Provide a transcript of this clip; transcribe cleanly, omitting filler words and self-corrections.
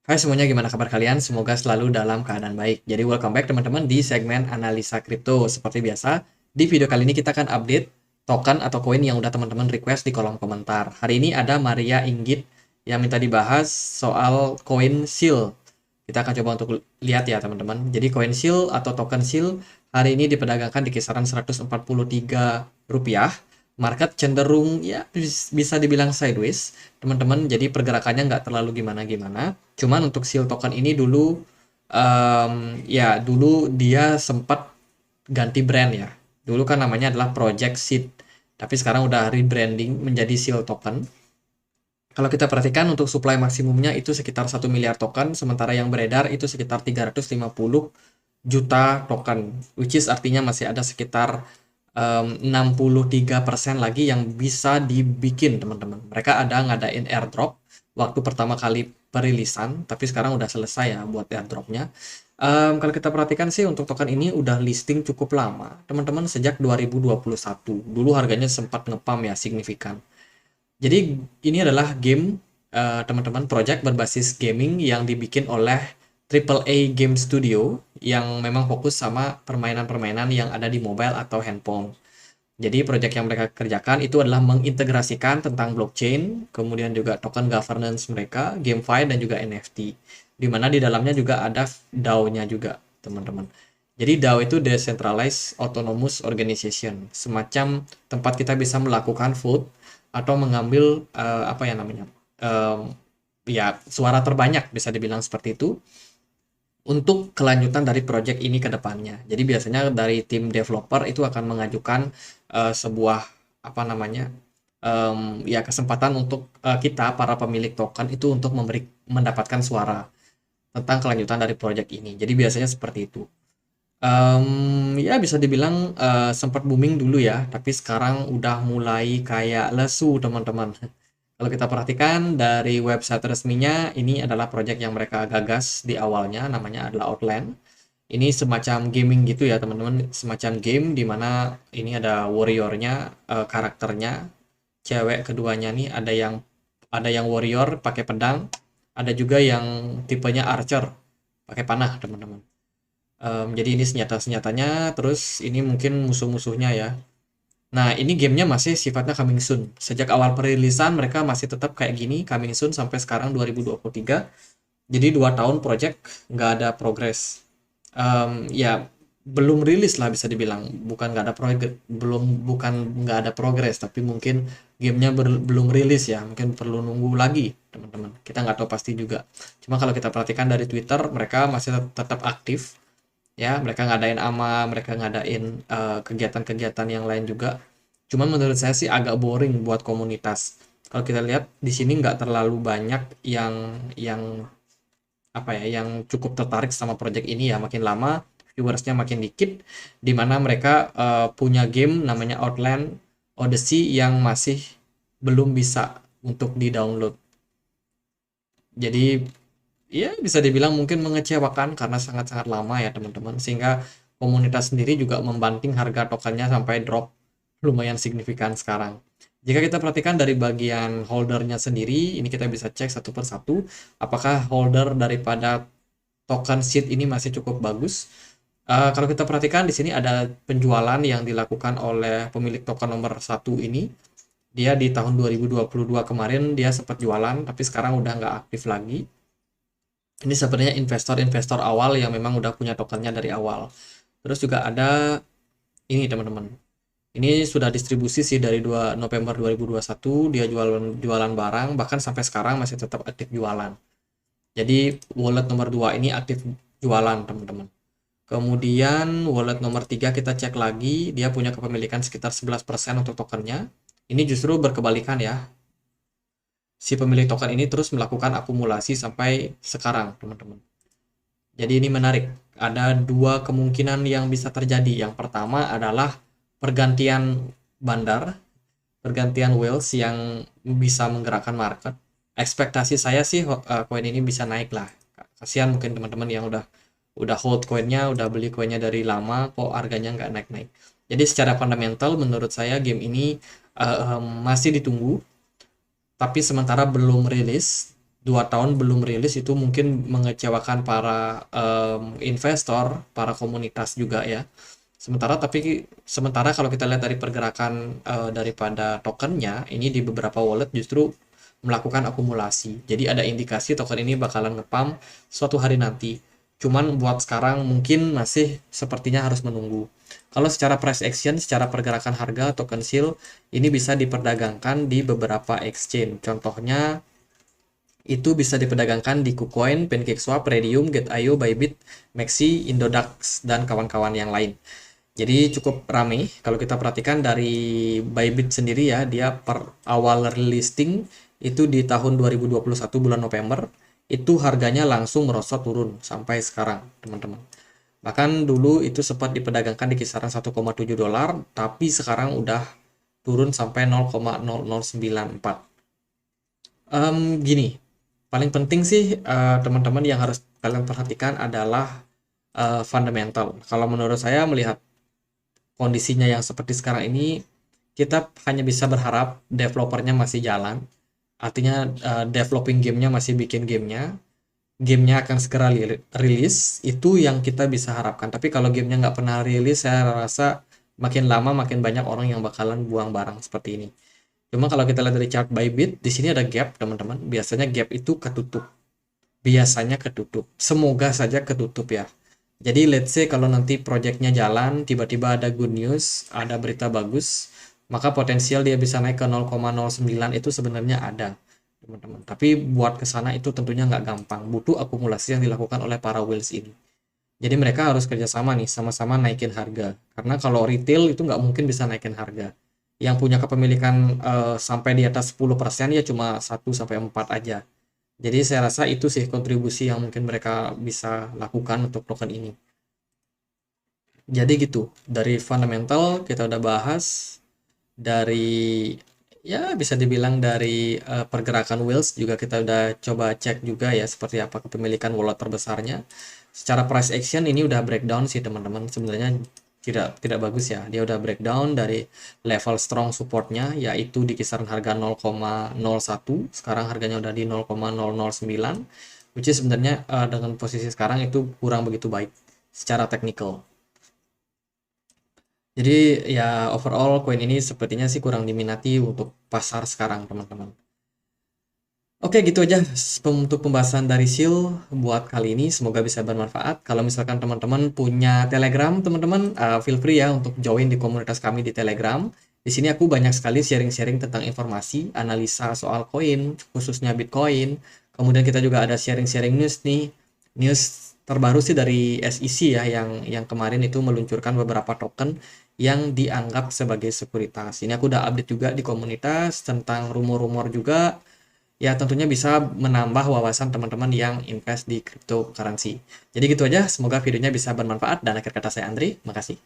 Hai semuanya, gimana kabar kalian? Semoga selalu dalam keadaan baik. Jadi welcome back teman-teman di segmen analisa kripto. Seperti biasa, di video kali ini kita akan update token atau koin yang udah teman-teman request di kolom komentar. Hari ini ada Maria Inggit yang minta dibahas soal koin SEAL. Kita akan coba untuk lihat ya teman-teman. Jadi koin SEAL atau token SEAL hari ini diperdagangkan di kisaran Rp143. Market cenderung ya bisa dibilang sideways teman-teman, jadi pergerakannya nggak terlalu gimana-gimana. Cuman untuk seal token ini dulu ya dulu dia sempat ganti brand ya. Dulu kan namanya adalah Project Seed, tapi sekarang udah rebranding menjadi seal token. Kalau kita perhatikan untuk supply maksimumnya itu sekitar 1 miliar token, sementara yang beredar itu sekitar 350 juta token, which is artinya masih ada sekitar 63% lagi yang bisa dibikin teman-teman. Mereka ada ngadain airdrop waktu pertama kali perilisan, tapi sekarang udah selesai ya buat airdropnya. Kalau kita perhatikan sih untuk token ini udah listing cukup lama, teman-teman, sejak 2021. Dulu harganya sempat ngepam ya signifikan. Jadi ini adalah game teman-teman, project berbasis gaming yang dibikin oleh Triple A Game Studio yang memang fokus sama permainan-permainan yang ada di mobile atau handphone. Jadi project yang mereka kerjakan itu adalah mengintegrasikan tentang blockchain, kemudian juga token governance mereka, GameFi dan juga NFT. Di mana di dalamnya juga ada DAO-nya juga, teman-teman. Jadi DAO itu Decentralized Autonomous Organization, semacam tempat kita bisa melakukan vote atau mengambil apa ya namanya, ya suara terbanyak bisa dibilang seperti itu untuk kelanjutan dari project ini ke depannya. Jadi biasanya dari tim developer itu akan mengajukan sebuah apa namanya, ya kesempatan untuk kita para pemilik token itu untuk mendapatkan suara tentang kelanjutan dari project ini. Jadi biasanya seperti itu. Ya bisa dibilang sempat booming dulu ya, tapi sekarang udah mulai kayak lesu teman-teman. Kalau kita perhatikan dari website resminya, ini adalah project yang mereka gagas di awalnya, namanya adalah Outland. Ini semacam gaming gitu ya teman-teman, semacam game di mana ini ada warriornya, karakternya, cewek keduanya nih, ada yang warrior pakai pedang, ada juga yang tipenya archer pakai panah teman-teman. Jadi ini senjata-senjatanya, terus ini mungkin musuh-musuhnya ya. Nah, ini gamenya masih sifatnya coming soon. Sejak awal perilisan mereka masih tetap kayak gini, coming soon sampai sekarang 2023. Jadi 2 tahun project nggak ada progres. Ya belum rilis lah bisa dibilang. Bukan nggak ada progres, bukan nggak ada progres, tapi mungkin gamenya belum rilis ya. Mungkin perlu nunggu lagi, teman-teman. Kita nggak tahu pasti juga. Cuma kalau kita perhatikan dari Twitter, mereka masih tetap aktif. Ya, mereka ngadain mereka ngadain kegiatan-kegiatan yang lain juga. Cuman menurut saya sih agak boring buat komunitas. Kalau kita lihat di sini nggak terlalu banyak yang apa ya, yang cukup tertarik sama project ini ya. Makin lama viewersnya makin dikit, di mana mereka punya game namanya Outland Odyssey yang masih belum bisa untuk di-download. Jadi ya bisa dibilang mungkin mengecewakan karena sangat-sangat lama ya teman-teman, sehingga komunitas sendiri juga membanting harga tokennya sampai drop lumayan signifikan sekarang. Jika kita perhatikan dari bagian holdernya sendiri, ini kita bisa cek satu persatu apakah holder daripada token seed ini masih cukup bagus. Kalau kita perhatikan di sini ada penjualan yang dilakukan oleh pemilik token nomor satu ini. Dia di tahun 2022 kemarin dia sempat jualan, tapi sekarang udah nggak aktif lagi. Ini sebenarnya investor-investor awal yang memang udah punya tokennya dari awal. Terus juga ada ini teman-teman. Ini sudah distribusi sih dari 2 November 2021, dia jualan jualan barang, bahkan sampai sekarang masih tetap aktif jualan. Jadi wallet nomor 2 ini aktif jualan teman-teman. Kemudian wallet nomor 3 kita cek lagi, dia punya kepemilikan sekitar 11% untuk tokennya. Ini justru berkebalikan ya. Si pemilik token ini terus melakukan akumulasi sampai sekarang teman-teman. Jadi ini menarik. Ada dua kemungkinan yang bisa terjadi. Yang pertama adalah pergantian bandar, pergantian whales yang bisa menggerakkan market. Ekspektasi saya sih koin ini bisa naik lah. Kasihan mungkin teman-teman yang udah hold koinnya, udah beli koinnya dari lama, kok harganya nggak naik-naik. Jadi secara fundamental menurut saya game ini masih ditunggu, tapi sementara belum rilis 2 tahun belum rilis itu mungkin mengecewakan para investor, para komunitas juga ya. Sementara kalau kita lihat dari pergerakan daripada tokennya, ini di beberapa wallet justru melakukan akumulasi. Jadi ada indikasi token ini bakalan ngepump suatu hari nanti. Cuman buat sekarang mungkin masih sepertinya harus menunggu. Kalau secara price action, secara pergerakan harga token SEAL ini bisa diperdagangkan di beberapa exchange. Contohnya itu bisa diperdagangkan di KuCoin, PancakeSwap, Redium, Get.io, Bybit, Maxi, Indodax, dan kawan-kawan yang lain. Jadi cukup ramai kalau kita perhatikan dari Bybit sendiri ya, dia per awal listing itu di tahun 2021 bulan November, itu harganya langsung merosot turun sampai sekarang, teman-teman. Bahkan dulu itu sempat diperdagangkan di kisaran 1,7 dolar, tapi sekarang udah turun sampai 0,0094. Gini, paling penting sih teman-teman yang harus kalian perhatikan adalah fundamental. Kalau menurut saya melihat kondisinya yang seperti sekarang ini, kita hanya bisa berharap developernya masih jalan. Artinya developing gamenya masih bikin gamenya akan segera rilis, itu yang kita bisa harapkan. Tapi kalau gamenya nggak pernah rilis, saya rasa makin lama makin banyak orang yang bakalan buang barang seperti ini. Cuma kalau kita lihat dari chart Bybit, di sini ada gap, teman-teman. Biasanya gap itu ketutup. Biasanya ketutup. Semoga saja ketutup ya. Jadi let's say kalau nanti projectnya jalan, tiba-tiba ada good news, ada berita bagus, maka potensial dia bisa naik ke 0,09 itu sebenarnya ada, teman-teman. Tapi buat ke sana itu tentunya nggak gampang. Butuh akumulasi yang dilakukan oleh para whales ini. Jadi mereka harus kerjasama nih, sama-sama naikin harga. Karena kalau retail itu nggak mungkin bisa naikin harga. Yang punya kepemilikan sampai di atas 10% ya cuma 1 sampai 4 aja. Jadi saya rasa itu sih kontribusi yang mungkin mereka bisa lakukan untuk token ini. Jadi gitu, dari fundamental kita udah bahas, dari ya bisa dibilang dari pergerakan whales juga kita udah coba cek juga ya seperti apa kepemilikan wallet terbesarnya. Secara price action ini udah breakdown sih teman-teman, sebenarnya tidak tidak bagus ya. Dia udah breakdown dari level strong supportnya yaitu di kisaran harga 0,01, sekarang harganya udah di 0,009, which is sebenarnya dengan posisi sekarang itu kurang begitu baik secara technical. Jadi ya overall koin ini sepertinya sih kurang diminati untuk pasar sekarang teman-teman. Oke gitu aja untuk pembahasan dari SEAL buat kali ini. Semoga bisa bermanfaat. Kalau misalkan teman-teman punya Telegram, teman-teman feel free ya untuk join di komunitas kami di Telegram. Di sini aku banyak sekali sharing-sharing tentang informasi, analisa soal koin, khususnya Bitcoin. Kemudian kita juga ada sharing-sharing news nih. News terbaru sih dari SEC ya yang kemarin itu meluncurkan beberapa token yang dianggap sebagai sekuritas. Ini aku udah update juga di komunitas tentang rumor-rumor juga. Ya tentunya bisa menambah wawasan teman-teman yang invest di cryptocurrency. Jadi gitu aja, semoga videonya bisa bermanfaat dan akhir kata saya Andri, makasih.